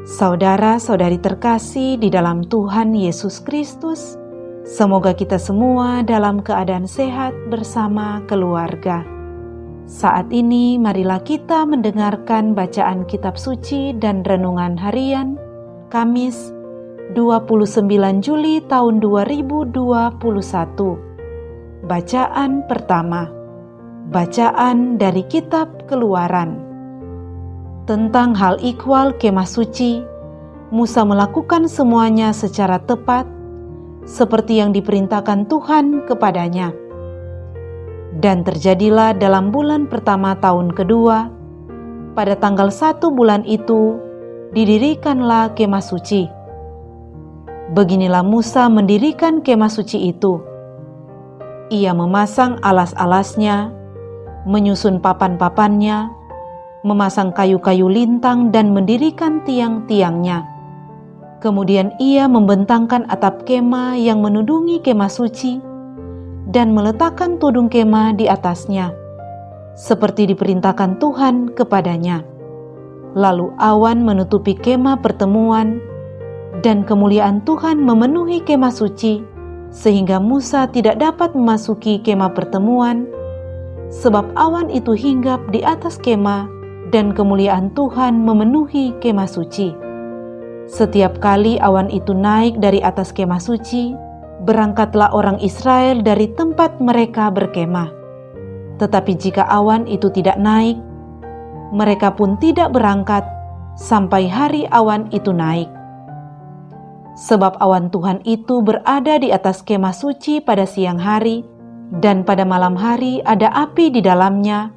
Saudara-saudari terkasih di dalam Tuhan Yesus Kristus, semoga kita semua dalam keadaan sehat bersama keluarga. Saat ini marilah kita mendengarkan bacaan kitab suci dan renungan harian Kamis 29 Juli tahun 2021. Bacaan pertama. Bacaan dari kitab Keluaran. Tentang hal ikhwal kemah suci, Musa melakukan semuanya secara tepat, seperti yang diperintahkan Tuhan kepadanya. Dan terjadilah dalam bulan pertama tahun kedua, pada tanggal 1 bulan itu, didirikanlah kemah suci. Beginilah Musa mendirikan kemah suci itu. Ia memasang alas-alasnya, menyusun papan-papannya, memasang kayu-kayu lintang dan mendirikan tiang-tiangnya. Kemudian ia membentangkan atap kemah yang menudungi kemah suci dan meletakkan tudung kemah di atasnya, seperti diperintahkan Tuhan kepadanya. Lalu awan menutupi kemah pertemuan dan kemuliaan Tuhan memenuhi kemah suci, sehingga Musa tidak dapat memasuki kemah pertemuan, sebab awan itu hinggap di atas kemah dan kemuliaan Tuhan memenuhi kemah suci. Setiap kali awan itu naik dari atas kemah suci, berangkatlah orang Israel dari tempat mereka berkemah. Tetapi jika awan itu tidak naik, mereka pun tidak berangkat sampai hari awan itu naik. Sebab awan Tuhan itu berada di atas kemah suci pada siang hari, dan pada malam hari ada api di dalamnya,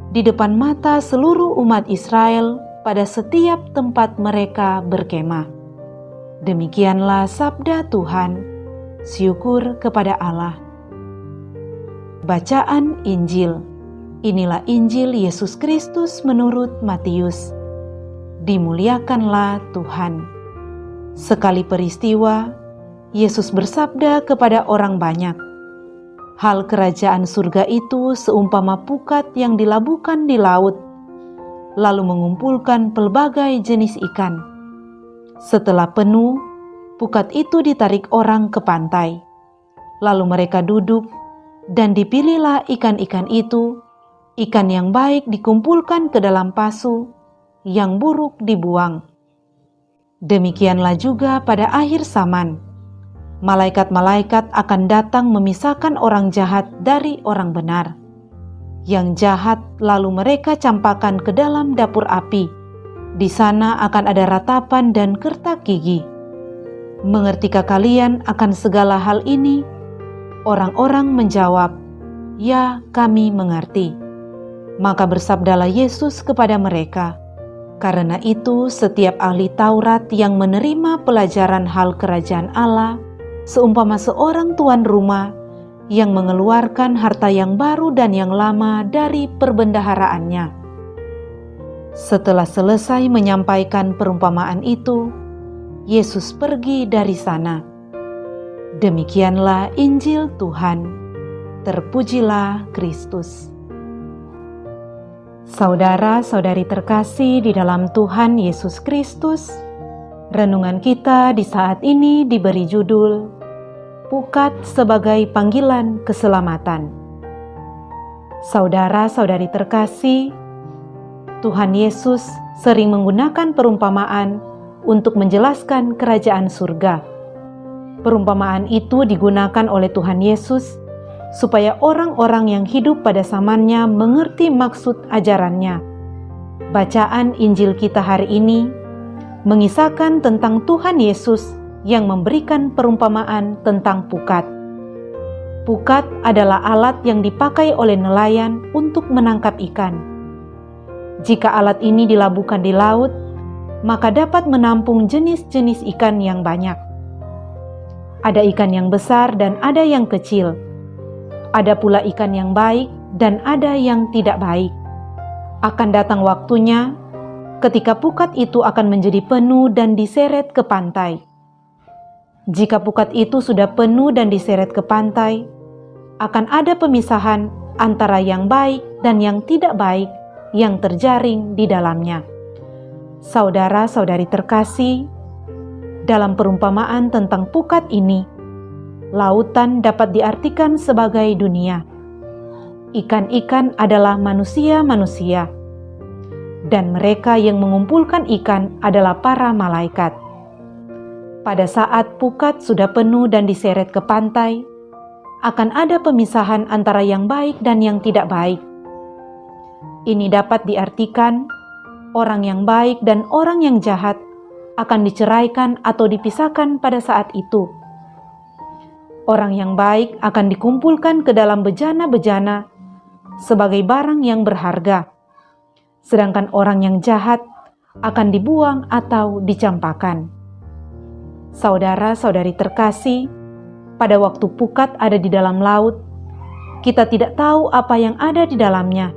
di depan mata seluruh umat Israel pada setiap tempat mereka berkemah. Demikianlah sabda Tuhan. Syukur kepada Allah. Bacaan Injil. Inilah Injil Yesus Kristus menurut Matius. Dimuliakanlah Tuhan. Sekali peristiwa, Yesus bersabda kepada orang banyak, "Hal kerajaan surga itu seumpama pukat yang dilabuhkan di laut, lalu mengumpulkan pelbagai jenis ikan. Setelah penuh, pukat itu ditarik orang ke pantai. Lalu mereka duduk, dan dipilihlah ikan-ikan itu, ikan yang baik dikumpulkan ke dalam pasu, yang buruk dibuang. Demikianlah juga pada akhir zaman. Malaikat-malaikat akan datang memisahkan orang jahat dari orang benar. Yang jahat lalu mereka campakkan ke dalam dapur api. Di sana akan ada ratapan dan kertak gigi. Mengertikah kalian akan segala hal ini?" Orang-orang menjawab, "Ya, kami mengerti." Maka bersabdalah Yesus kepada mereka, "Karena itu setiap ahli Taurat yang menerima pelajaran hal kerajaan Allah, seumpama seorang tuan rumah yang mengeluarkan harta yang baru dan yang lama dari perbendaharaannya. Setelah selesai menyampaikan perumpamaan itu, Yesus pergi dari sana." Demikianlah Injil Tuhan. Terpujilah Kristus. Saudara-saudari terkasih di dalam Tuhan Yesus Kristus, renungan kita di saat ini diberi judul Pukat sebagai panggilan keselamatan. Saudara-saudari terkasih, Tuhan Yesus sering menggunakan perumpamaan untuk menjelaskan kerajaan surga. Perumpamaan itu digunakan oleh Tuhan Yesus supaya orang-orang yang hidup pada zamannya mengerti maksud ajarannya. Bacaan Injil kita hari ini mengisahkan tentang Tuhan Yesus yang memberikan perumpamaan tentang pukat. Pukat adalah alat yang dipakai oleh nelayan untuk menangkap ikan. Jika alat ini dilabuhkan di laut, maka dapat menampung jenis-jenis ikan yang banyak. Ada ikan yang besar dan ada yang kecil. Ada pula ikan yang baik dan ada yang tidak baik. Akan datang waktunya ketika pukat itu akan menjadi penuh dan diseret ke pantai. Jika pukat itu sudah penuh dan diseret ke pantai, akan ada pemisahan antara yang baik dan yang tidak baik yang terjaring di dalamnya. Saudara-saudari terkasih, dalam perumpamaan tentang pukat ini, lautan dapat diartikan sebagai dunia. Ikan-ikan adalah manusia-manusia, dan mereka yang mengumpulkan ikan adalah para malaikat. Pada saat pukat sudah penuh dan diseret ke pantai, akan ada pemisahan antara yang baik dan yang tidak baik. Ini dapat diartikan orang yang baik dan orang yang jahat akan diceraikan atau dipisahkan pada saat itu. Orang yang baik akan dikumpulkan ke dalam bejana-bejana sebagai barang yang berharga, sedangkan orang yang jahat akan dibuang atau dicampakkan. Saudara-saudari terkasih, pada waktu pukat ada di dalam laut, kita tidak tahu apa yang ada di dalamnya.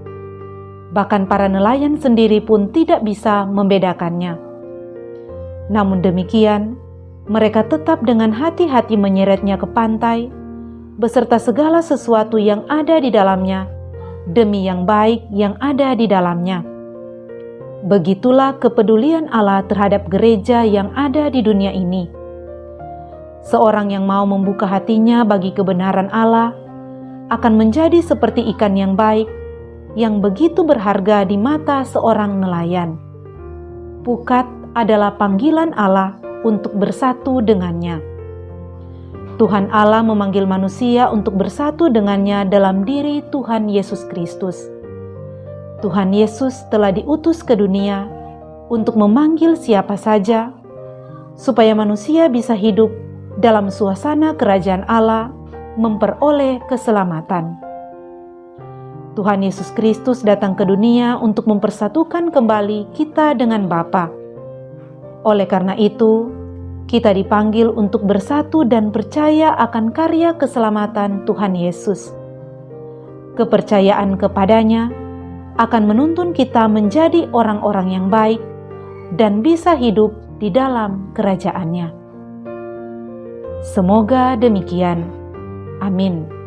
Bahkan para nelayan sendiri pun tidak bisa membedakannya. Namun demikian, mereka tetap dengan hati-hati menyeretnya ke pantai, beserta segala sesuatu yang ada di dalamnya, demi yang baik yang ada di dalamnya. Begitulah kepedulian Allah terhadap gereja yang ada di dunia ini. Seorang yang mau membuka hatinya bagi kebenaran Allah akan menjadi seperti ikan yang baik, yang begitu berharga di mata seorang nelayan. Pukat adalah panggilan Allah untuk bersatu dengannya. Tuhan Allah memanggil manusia untuk bersatu dengannya dalam diri Tuhan Yesus Kristus. Tuhan Yesus telah diutus ke dunia untuk memanggil siapa saja, supaya manusia bisa hidup dalam suasana kerajaan Allah, memperoleh keselamatan. Tuhan Yesus Kristus datang ke dunia untuk mempersatukan kembali kita dengan Bapa. Oleh karena itu, kita dipanggil untuk bersatu dan percaya akan karya keselamatan Tuhan Yesus. Kepercayaan kepadanya akan menuntun kita menjadi orang-orang yang baik dan bisa hidup di dalam kerajaan-Nya. Semoga demikian. Amin.